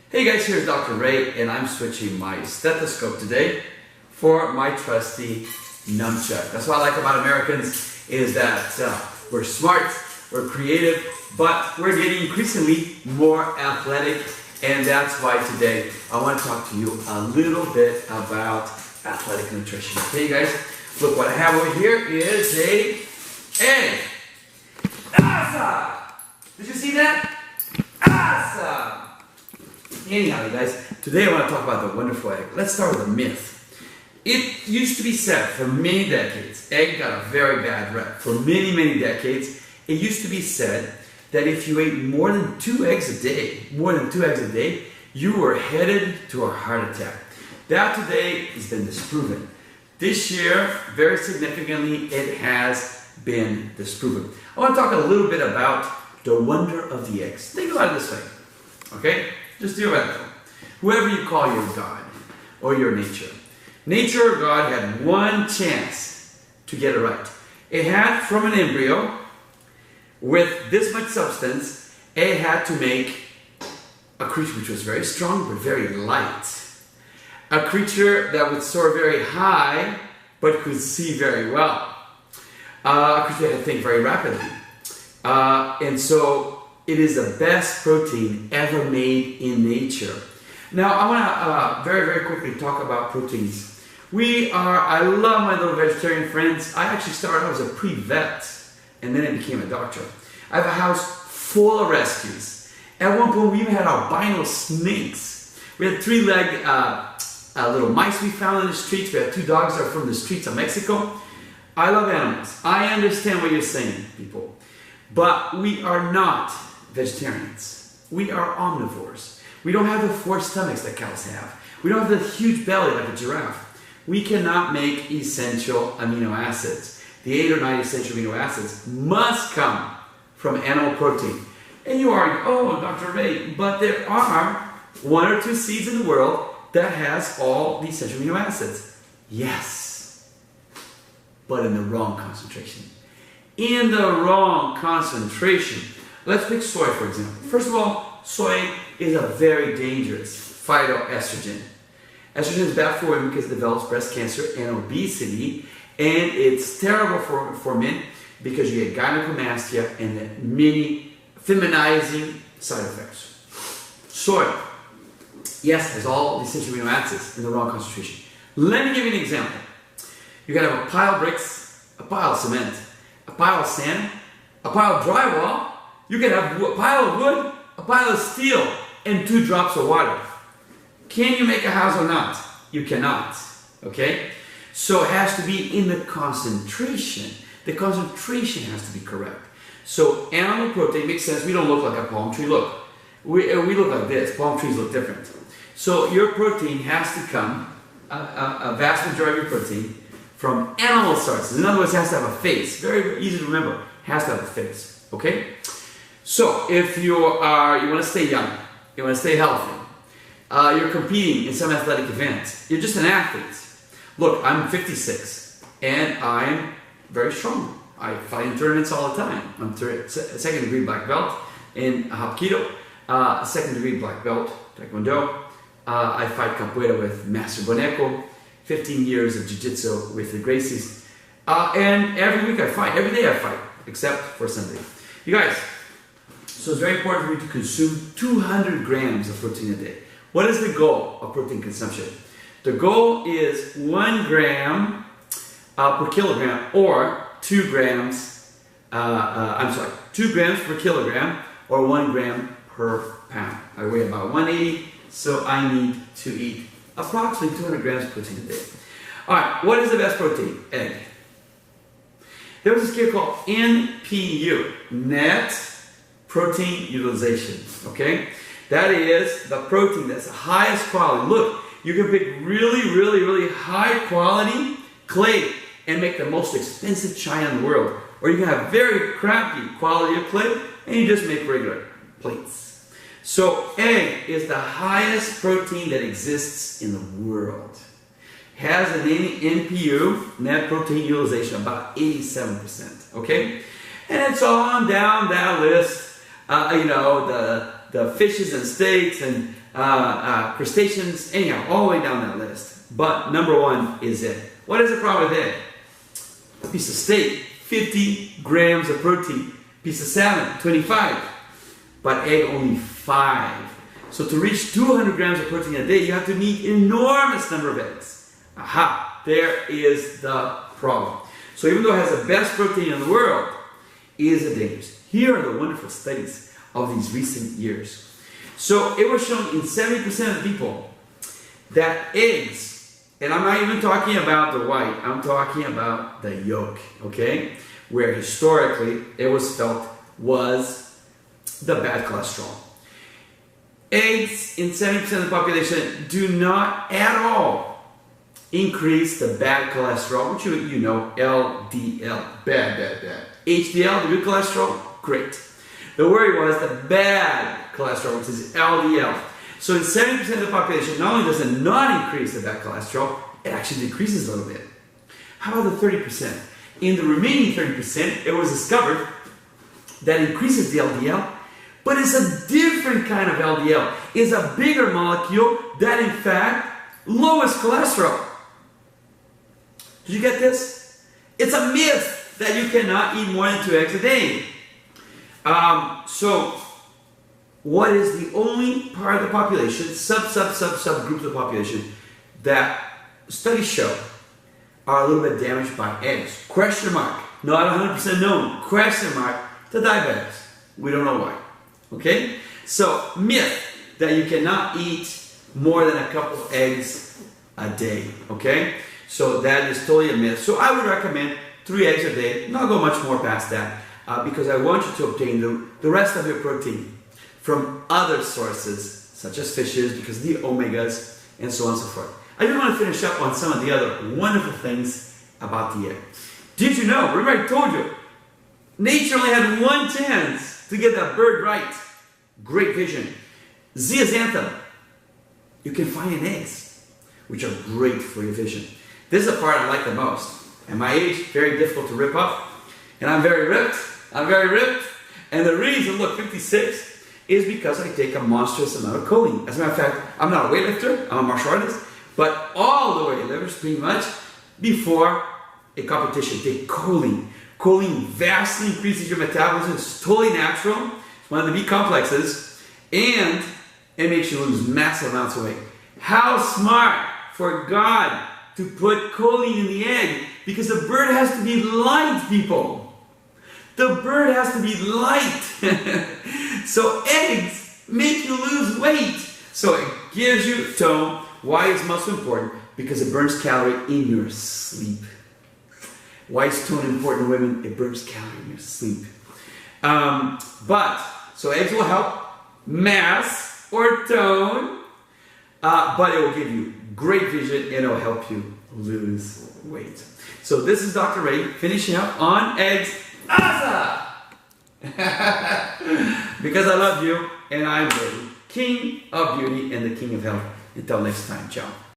Hey guys, here's Dr. Ray, and I'm switching my stethoscope today for my trusty nunchuck. That's what I like about Americans is that we're smart, we're creative, but we're getting increasingly more athletic, and that's why today I want to talk to you a little bit about athletic nutrition. Okay, guys, look what I have over here is a egg. Awesome! Did you see that? Awesome! Anyhow, you guys, today I want to talk about the wonderful egg. Let's start with a myth. It used to be said for many decades, egg got a very bad rep. For many, many decades, it used to be said that if you ate more than 2 eggs a day, you were headed to a heart attack. That today has been disproven. This year, very significantly, it has been disproven. I want to talk a little bit about the wonder of the eggs. Think about it this way, okay? Just theoretical. Whoever you call your God or your nature. Nature or God had one chance to get it right. It had, from an embryo, with this much substance, it had to make a creature which was very strong but very light. A creature that would soar very high but could see very well. A creature that could think very rapidly. And so it is the best protein ever made in nature. Now I want to very, very quickly talk about proteins. I love my little vegetarian friends. I actually started out as a pre-vet and then I became a doctor. I have a house full of rescues. At one point we even had albino snakes. We had 3-legged little mice we found in the streets. We had 2 dogs that are from the streets of Mexico. I love animals. I understand what you're saying, people. But we are not vegetarians. We are omnivores. We don't have the 4 stomachs that cows have. We don't have the huge belly like a giraffe. We cannot make essential amino acids. The 8 or 9 essential amino acids must come from animal protein. And you argue, oh, Dr. Ray, but there are 1 or 2 seeds in the world that has all the essential amino acids. Yes, but in the wrong concentration. In the wrong concentration. Let's pick soy, for example. First of all, soy is a very dangerous phytoestrogen. Estrogen is bad for women because it develops breast cancer and obesity, and it's terrible for men because you get gynecomastia and the many feminizing side effects. Soy, yes, has all the essential amino acids in the wrong concentration. Let me give you an example. You can have a pile of bricks, a pile of cement, a pile of sand, a pile of drywall. You can have a pile of wood, a pile of steel, and 2 drops of water. Can you make a house or not? You cannot. Okay? So it has to be in the concentration. The concentration has to be correct. So animal protein makes sense. We don't look like a palm tree. Look. We look like this. Palm trees look different. So your protein has to come, a vast majority of your protein, from animal sources. In other words, it has to have a face. Very, very easy to remember. It has to have a face. Okay? So if you want to stay young, you want to stay healthy, you're competing in some athletic events, you're just an athlete. Look, I'm 56 and I'm very strong. I fight in tournaments all the time. I'm a 2nd degree black belt in Hapkido, 2nd degree black belt, Taekwondo. I fight capoeira with Master Boneco, 15 years of jiu-jitsu with the Gracies. And every week I fight, every day I fight, except for Sunday. You guys, so it's very important for you to consume 200 grams of protein a day. What is the goal of protein consumption? The goal is 1 gram per kilogram or 2 grams, 2 grams per kilogram or 1 gram per pound. I weigh about 180, so I need to eat approximately 200 grams of protein a day. Alright, what is the best protein? Egg. There was a scale called NPU, net protein utilization, okay? That is the protein that's the highest quality. Look, you can pick really, really, really high quality clay and make the most expensive china in the world. Or you can have very crappy quality of clay and you just make regular plates. So egg is the highest protein that exists in the world. Has an NPU, net protein utilization, about 87%, okay? And it's on down that list, the the fishes and steaks and crustaceans, anyhow, all the way down that list. But number one is egg. What is the problem with egg? A piece of steak, 50 grams of protein. Piece of salmon, 25. But egg, only 5. So to reach 200 grams of protein a day, you have to need enormous number of eggs. Aha, there is the problem. So even though it has the best protein in the world, it is dangerous. Here are the wonderful studies of these recent years. So it was shown in 70% of people that eggs, and I'm not even talking about the white, I'm talking about the yolk, okay? Where historically it was felt was the bad cholesterol. Eggs in 70% of the population do not at all increase the bad cholesterol, which you know, LDL, bad. HDL, the good cholesterol, great. The worry was the bad cholesterol, which is LDL. So in 70% of the population, not only does it not increase the bad cholesterol, it actually decreases a little bit. How about the 30%? In the remaining 30%, it was discovered that increases the LDL, but it's a different kind of LDL. It's a bigger molecule that in fact lowers cholesterol. Did you get this? It's a myth that you cannot eat more than 2 eggs a day. So what is the only part of the population, subgroup of the population, that studies show are a little bit damaged by eggs? Question mark. Not 100% known. Question mark. The diabetics. We don't know why. Okay? So, myth that you cannot eat more than a couple of eggs a day. Okay? So that is totally a myth. So I would recommend 3 eggs a day. Not go much more past that. Because I want you to obtain the rest of your protein from other sources, such as fishes, because of the omegas, and so on and so forth. I just want to finish up on some of the other wonderful things about the egg. Did you know, remember I told you, nature only had one chance to get that bird right. Great vision. Zeaxanthin, you can find in eggs, which are great for your vision. This is the part I like the most. At my age, very difficult to rip up. And I'm very ripped. And the reason, look, 56, is because I take a monstrous amount of choline. As a matter of fact, I'm not a weightlifter, I'm a martial artist, but all the weightlifters, pretty much, before a competition, take choline. Choline vastly increases your metabolism. It's totally natural. It's one of the B complexes, and it makes you lose massive amounts of weight. How smart for God to put choline in the egg, because the bird has to be light, people. The bird has to be light. So eggs make you lose weight. So it gives you tone. Why is muscle important? Because it burns calorie in your sleep. Why is tone important in women? It burns calorie in your sleep. So eggs will help mass or tone, but it will give you great vision and it will help you lose weight. So this is Dr. Rey finishing up on eggs. Asa! Because I love you and I'm the king of beauty and the king of health. Until next time, ciao.